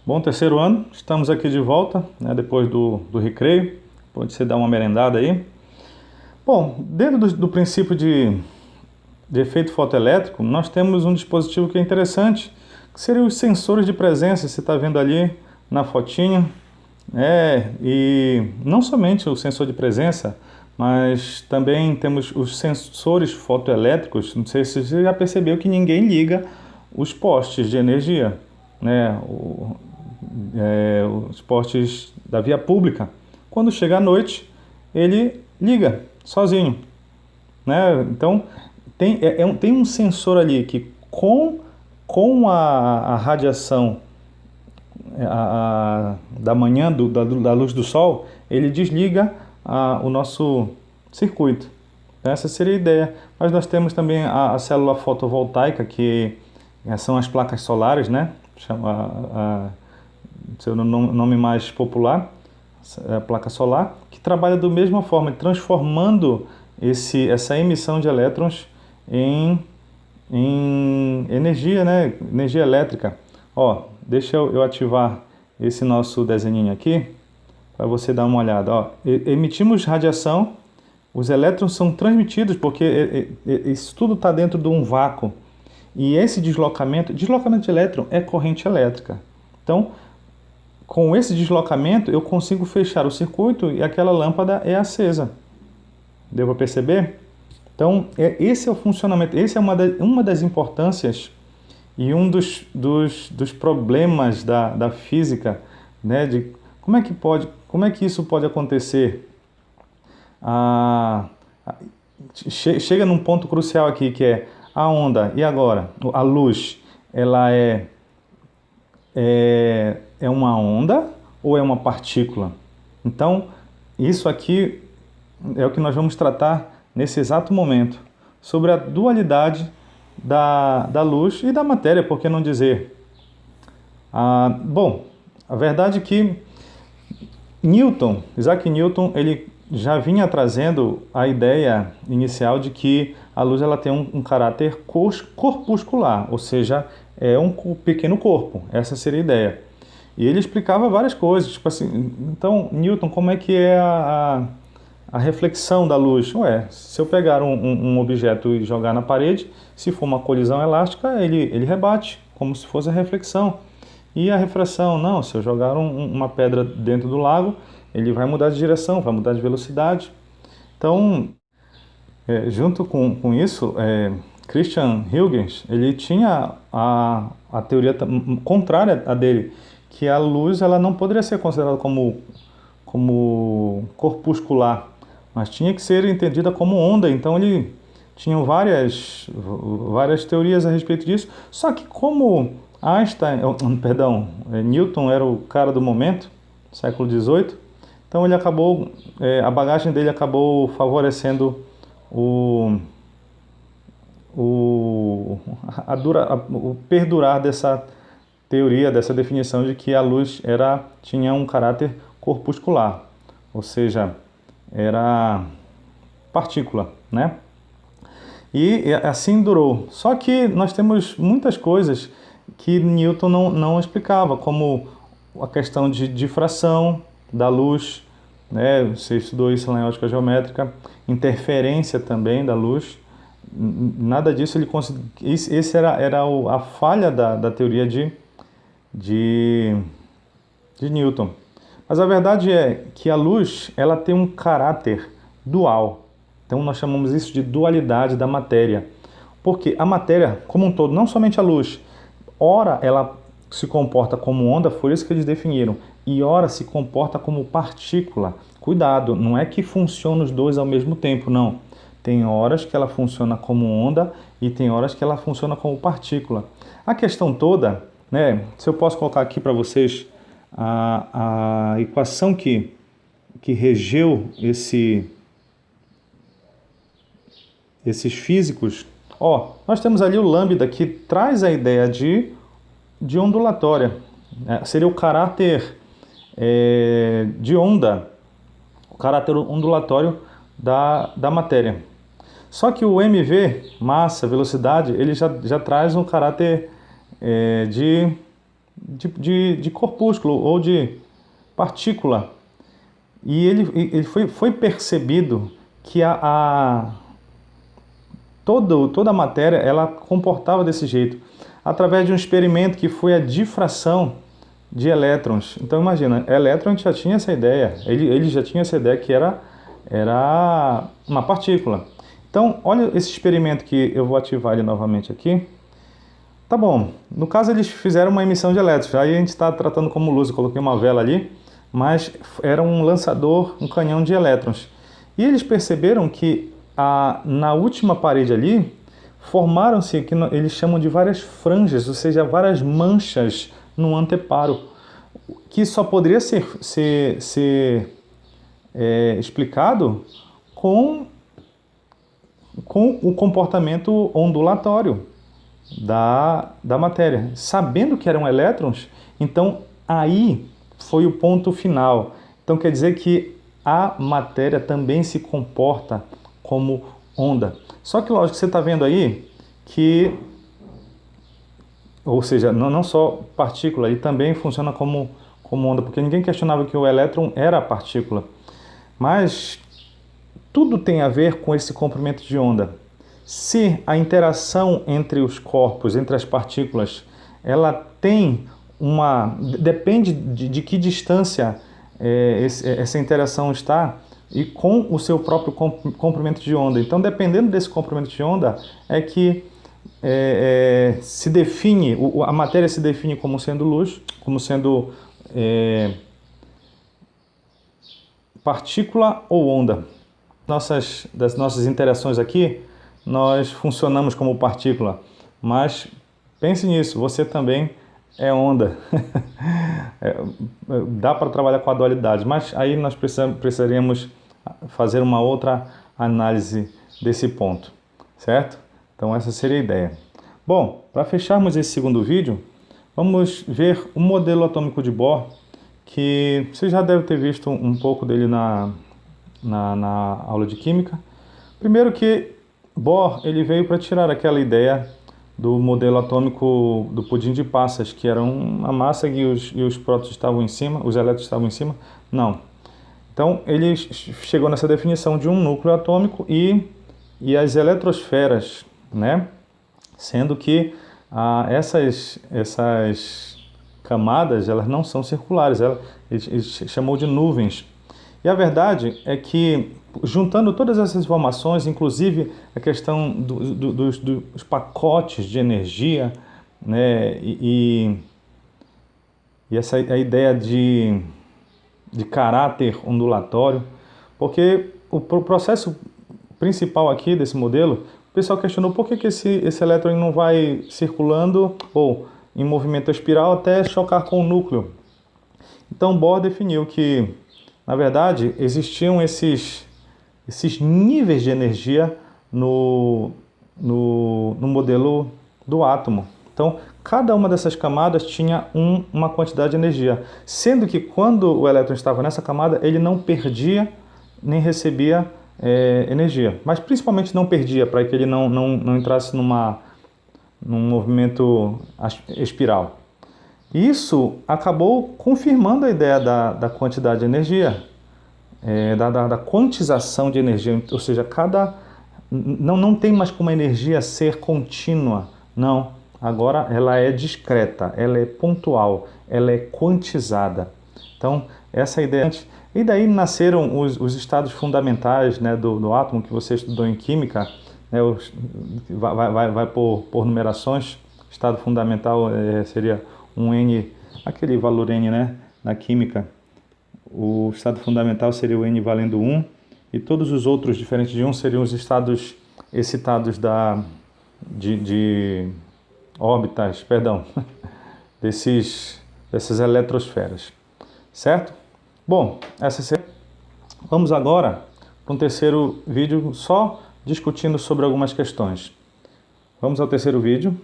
Bom terceiro ano, estamos aqui de volta, né, depois do recreio. Pode ser dar uma merendada aí. Bom, dentro do princípio de efeito fotoelétrico, nós temos um dispositivo que é interessante, que seriam os sensores de presença. Você está vendo ali na fotinha. E não somente o sensor de presença, mas também temos os sensores fotoelétricos. Não sei se você já percebeu que ninguém liga os postes de energia, né? Os postes da via pública. Quando chega à noite, ele liga sozinho, né? Então, tem um sensor ali que com a radiação da manhã, da luz do sol, ele desliga o nosso circuito. Essa seria a ideia. Mas nós temos também a célula fotovoltaica, que são as placas solares, né? Seu nome mais popular, a placa solar, que trabalha da mesma forma, transformando essa emissão de elétrons em energia, né? Energia elétrica. Ó, deixa eu ativar esse nosso desenhinho aqui para você dar uma olhada. Ó, emitimos radiação, os elétrons são transmitidos porque isso tudo está dentro de um vácuo. E esse deslocamento de elétron é corrente elétrica. Então, com esse deslocamento, eu consigo fechar o circuito e aquela lâmpada é acesa. Deu para perceber? Então, esse é o funcionamento, essa é uma das importâncias e um dos problemas da física, né? De como é que isso pode acontecer? Chega num ponto crucial aqui, que é a onda. E agora? A luz, ela é uma onda ou é uma partícula? Então, isso aqui é o que nós vamos tratar nesse exato momento, sobre a dualidade da luz e da matéria, por que não dizer? Bom, a verdade é que Isaac Newton, ele já vinha trazendo a ideia inicial de que a luz ela tem um caráter corpuscular, ou seja, é um pequeno corpo. Essa seria a ideia. E ele explicava várias coisas, tipo assim, então, Newton, como é que é a reflexão da luz? Ué, se eu pegar um objeto e jogar na parede, se for uma colisão elástica, ele rebate, como se fosse a reflexão. E a refração? Não, se eu jogar uma pedra dentro do lago, ele vai mudar de direção, vai mudar de velocidade. Então, junto com isso, Christian Huygens, ele tinha a teoria contrária à dele, que a luz ela não poderia ser considerada como corpuscular, mas tinha que ser entendida como onda. Então ele tinha várias teorias a respeito disso. Só que como Newton era o cara do momento, século XVIII, então ele acabou, a bagagem dele acabou favorecendo o perdurar dessa teoria, dessa definição de que a luz tinha um caráter corpuscular, ou seja, era partícula, né? E assim durou. Só que nós temos muitas coisas que Newton não explicava, como a questão de difração da luz, né? Você estudou isso lá em ótica geométrica, interferência também da luz. Nada disso ele conseguiu. Esse era a falha da teoria de Newton. Mas a verdade é que a luz ela tem um caráter dual. Então nós chamamos isso de dualidade da matéria. Porque a matéria como um todo, não somente a luz, ora ela se comporta como onda, foi isso que eles definiram, e ora se comporta como partícula. Cuidado, não é que funciona os dois ao mesmo tempo, não. Tem horas que ela funciona como onda e tem horas que ela funciona como partícula. A questão toda, né, se eu posso colocar aqui para vocês a equação que regeu esses físicos. Ó, nós temos ali o lambda, que traz a ideia de ondulatória. Seria o caráter de onda, o caráter ondulatório da matéria. Só que o mv, massa, velocidade, ele já traz um caráter de corpúsculo ou de partícula. E ele foi percebido que toda a matéria ela comportava desse jeito, através de um experimento que foi a difração de elétrons. Então imagina, elétron já tinha essa ideia, ele já tinha essa ideia que era uma partícula. Então olha esse experimento que eu vou ativar ele novamente aqui. Tá bom, no caso eles fizeram uma emissão de elétrons, aí a gente está tratando como luz, eu coloquei uma vela ali, mas era um lançador, um canhão de elétrons. E eles perceberam que na última parede ali, formaram-se o que eles chamam de várias franjas, ou seja, várias manchas no anteparo, que só poderia ser explicado com o comportamento ondulatório da matéria. Sabendo que eram elétrons, então aí foi o ponto final. Então quer dizer que a matéria também se comporta como onda. Só que lógico, você está vendo aí que, ou seja, não só partícula, ele também funciona como onda, porque ninguém questionava que o elétron era a partícula. Mas tudo tem a ver com esse comprimento de onda. Se a interação entre os corpos, entre as partículas, ela tem depende de que distância essa interação está e com o seu próprio comprimento de onda. Então, dependendo desse comprimento de onda, é que se define, a matéria se define como sendo luz, como sendo partícula ou onda. Das nossas interações aqui, nós funcionamos como partícula, mas pense nisso, você também é onda. Dá para trabalhar com a dualidade, mas aí nós precisaríamos fazer uma outra análise desse ponto, certo? Então essa seria a ideia. Bom, para fecharmos esse segundo vídeo, vamos ver o modelo atômico de Bohr, que você já deve ter visto um pouco dele na aula de química. Primeiro que Bohr ele veio para tirar aquela ideia do modelo atômico do pudim de passas, que era uma massa e os prótons estavam em cima, os elétrons estavam em cima. Não. Então ele chegou nessa definição de um núcleo atômico e as eletrosferas, né? Sendo que essas camadas elas não são circulares, ele chamou de nuvens. E a verdade é que, juntando todas essas informações, inclusive a questão dos pacotes de energia, né, e a ideia de caráter ondulatório, porque o processo principal aqui desse modelo, o pessoal questionou por que esse elétron não vai circulando ou em movimento espiral até chocar com o núcleo. Então Bohr definiu que, na verdade, existiam esses níveis de energia no modelo do átomo. Então, cada uma dessas camadas tinha uma quantidade de energia, sendo que quando o elétron estava nessa camada, ele não perdia nem recebia energia, mas principalmente não perdia, para que ele não entrasse num movimento espiral. Isso acabou confirmando a ideia da quantidade de energia, da quantização de energia, ou seja, não tem mais como a energia ser contínua, não. Agora ela é discreta, ela é pontual, ela é quantizada. Então, essa é a ideia. E daí nasceram os estados fundamentais, né, do átomo, que você estudou em química, né, vai por numerações. Estado fundamental seria um N, aquele valor N, né, na química. O estado fundamental seria o N valendo 1, e todos os outros diferentes de 1 seriam os estados excitados de órbitas, perdão, dessas eletrosferas, certo? Bom, vamos agora para um terceiro vídeo só discutindo sobre algumas questões. Vamos ao terceiro vídeo.